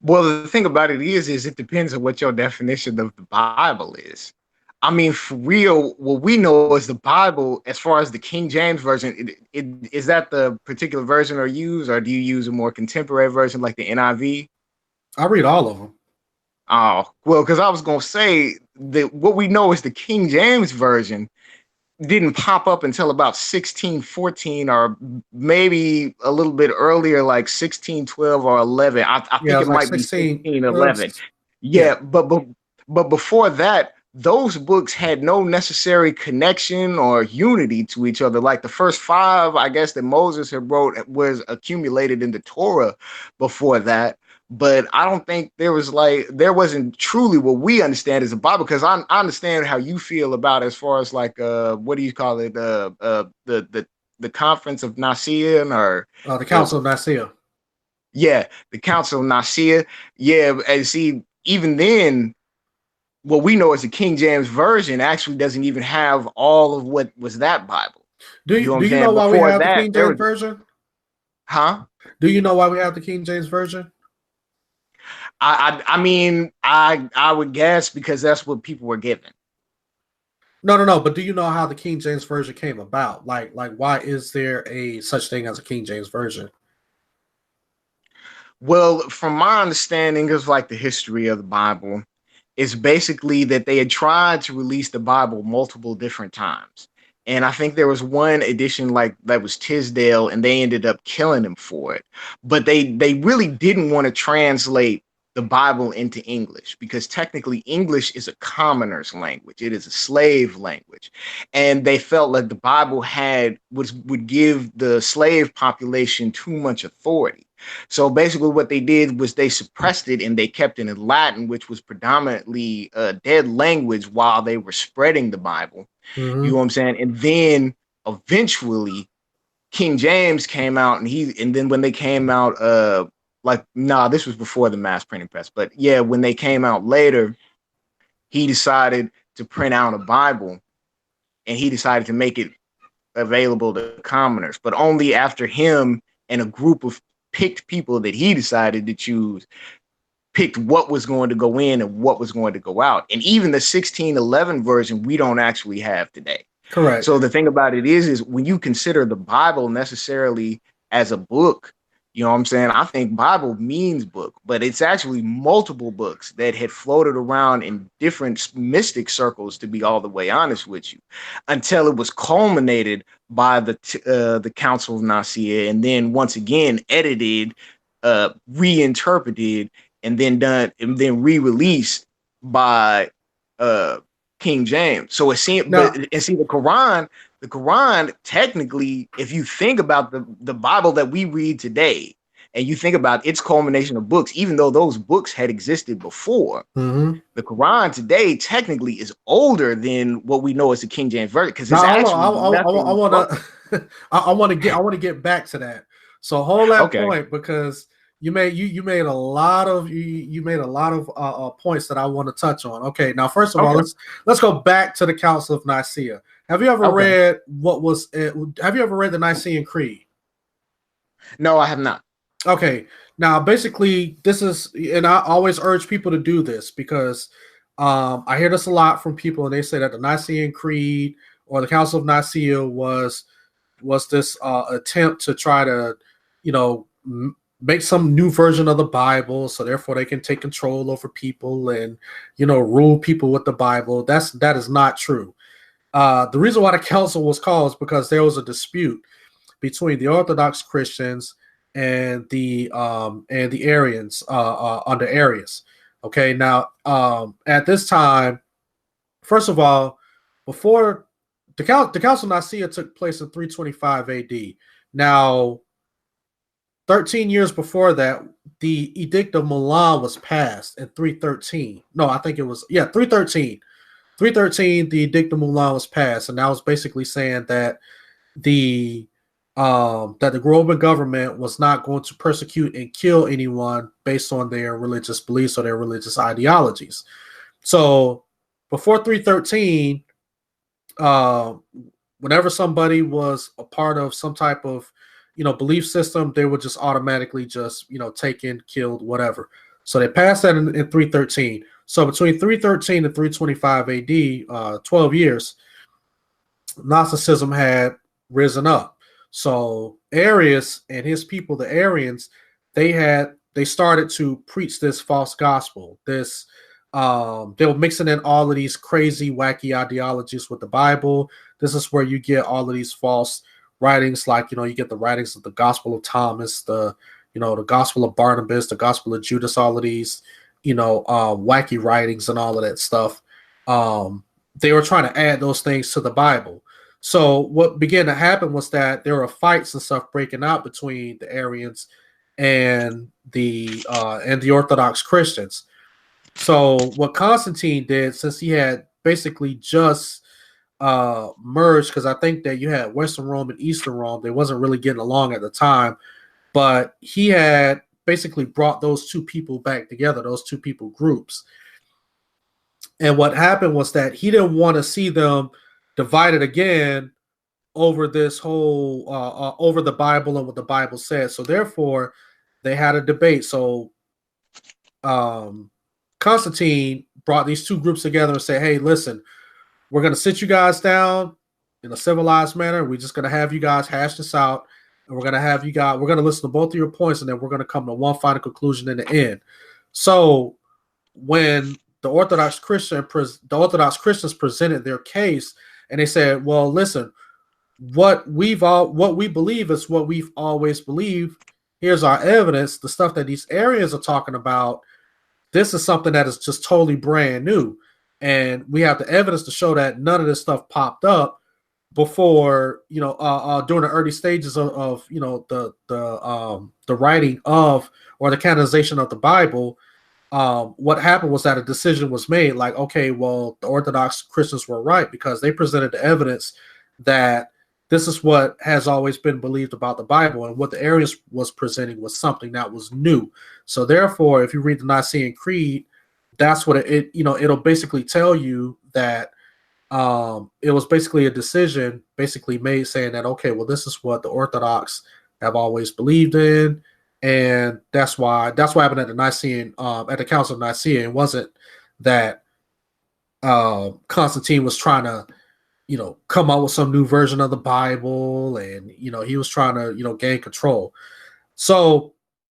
Well, the thing about it is it depends on what your definition of the Bible is. I mean, for real, what we know is the Bible, as far as the King James version, is that the particular version or use, or do you use a more contemporary version like the NIV? I read all of them. Oh, well, because I was gonna say that what we know is the King James version didn't pop up until about 1614, or maybe a little bit earlier, like 1612 or 11. I Yeah, think it it was like might be 16. 1611. Yeah. Yeah, but before that, those books had no necessary connection or unity to each other. Like the first five, I guess, that Moses had wrote was accumulated in the Torah before that. But I don't think there wasn't truly what we understand as a Bible, because I understand how you feel about, as far as like what do you call it, the Conference of Nicea, or The the Council of Nicea. yeah, the Council of Nicea. Yeah, and see, even then, what we know as the King James version actually doesn't even have all of what was that Bible. Do You know you, what do I'm you know saying? why we Before have the that, King there James was, version? huh? Do you know why we have the King James version? I mean, I would guess because that's what people were given. No. But do you know how the King James version came about? Like, why is there a such thing as a King James version? Well, from my understanding of like the history of the Bible, it's basically that they had tried to release the Bible multiple different times. And I think there was one edition like that was Tisdale, and they ended up killing him for it. But they really didn't want to translate the Bible into English, because technically English is a commoner's language. It is a slave language. And they felt like the Bible would give the slave population too much authority. So basically, what they did was they suppressed it and they kept it in Latin, which was predominantly a dead language, while they were spreading the Bible. You know Mm-hmm. what I'm saying? And then eventually, King James came out, and then when they came out, this was before the mass printing press, but yeah, when they came out later, he decided to print out a Bible, and he decided to make it available to commoners, but only after him and a group of picked people that he decided to choose picked what was going to go in and what was going to go out. And even the 1611 version we don't actually have today. Correct. So the thing about it is when you consider the Bible necessarily as a book, you know what I'm saying? I think Bible means book, but it's actually multiple books that had floated around in different mystic circles, to be all the way honest with you, until it was culminated by the Council of Nicaea, and then once again edited, reinterpreted, and then re-released by uh King James. So it seemed, but Now, and see the Quran technically, if you think about the Bible that we read today, and you think about its culmination of books, even though those books had existed before, mm-hmm. the Quran today technically is older than what we know as the King James version, because it's Now hold on. actually I nothing want but to. I want to get back to that. So hold that okay. point, because you made a lot of you made a lot of points that I want to touch on. Okay, now first of all, Okay. let's go back to the Council of Nicaea. Have you ever Okay. read Have you ever read the Nicene Creed? No, I have not. Okay, now basically this is, and I always urge people to do this because I hear this a lot from people, and they say that the Nicene Creed or the Council of Nicaea was this attempt to try to, make some new version of the Bible, so therefore they can take control over people and rule people with the Bible. That is not true. The reason why the council was called is because there was a dispute between the Orthodox Christians and the Arians under Arius. Okay, now at this time, first of all, before the Council of Nicaea took place in 325 AD. Now, 13 years before that, the Edict of Milan was passed in 313. No, I think it was 313. 313, the Edict of Milan was passed, and that was basically saying that the the Roman government was not going to persecute and kill anyone based on their religious beliefs or their religious ideologies. So before 313, uh, whenever somebody was a part of some type of, belief system, they would just automatically just, taken, killed, whatever. So they passed that in 313. So between 313 and 325 AD, 12 years, Gnosticism had risen up. So Arius and his people, the Arians, they started to preach this false gospel. They were mixing in all of these crazy, wacky ideologies with the Bible. This is where you get all of these false writings, like you get the writings of the Gospel of Thomas, the Gospel of Barnabas, the Gospel of Judas, all of these wacky writings and all of that stuff. They were trying to add those things to the Bible. So what began to happen was that there were fights and stuff breaking out between the Arians and the Orthodox Christians. So what Constantine did, since he had basically just merged, because I think that you had Western Rome and Eastern Rome, they wasn't really getting along at the time, but he had basically brought those two people back together, those two people groups. And what happened was that he didn't want to see them divided again over this whole over the Bible and what the Bible says. So therefore, they had a debate. So Constantine brought these two groups together and said, "Hey, listen, we're going to sit you guys down in a civilized manner. We're just going to have you guys hash this out, and we're going to listen to both of your points, and then we're going to come to one final conclusion in the end." So when the Orthodox Christians presented their case, and they said, "Well, listen, what we believe is what we've always believed. Here's our evidence. The stuff that these Arians are talking about, this is something that is just totally brand new, and we have the evidence to show that none of this stuff popped up before, during the early stages of the writing of, or the canonization of the Bible." What happened was that a decision was made, like, okay, well, the Orthodox Christians were right, because they presented the evidence that this is what has always been believed about the Bible, and what the Arians was presenting was something that was new. So therefore, if you read the Nicene Creed, that's what it'll basically tell you that it was basically a decision basically made, saying that, okay, well, this is what the Orthodox have always believed in. And that's why happened at the Nicene, at the Council of Nicea. It wasn't that Constantine was trying to, come up with some new version of the Bible, and he was trying to, gain control. So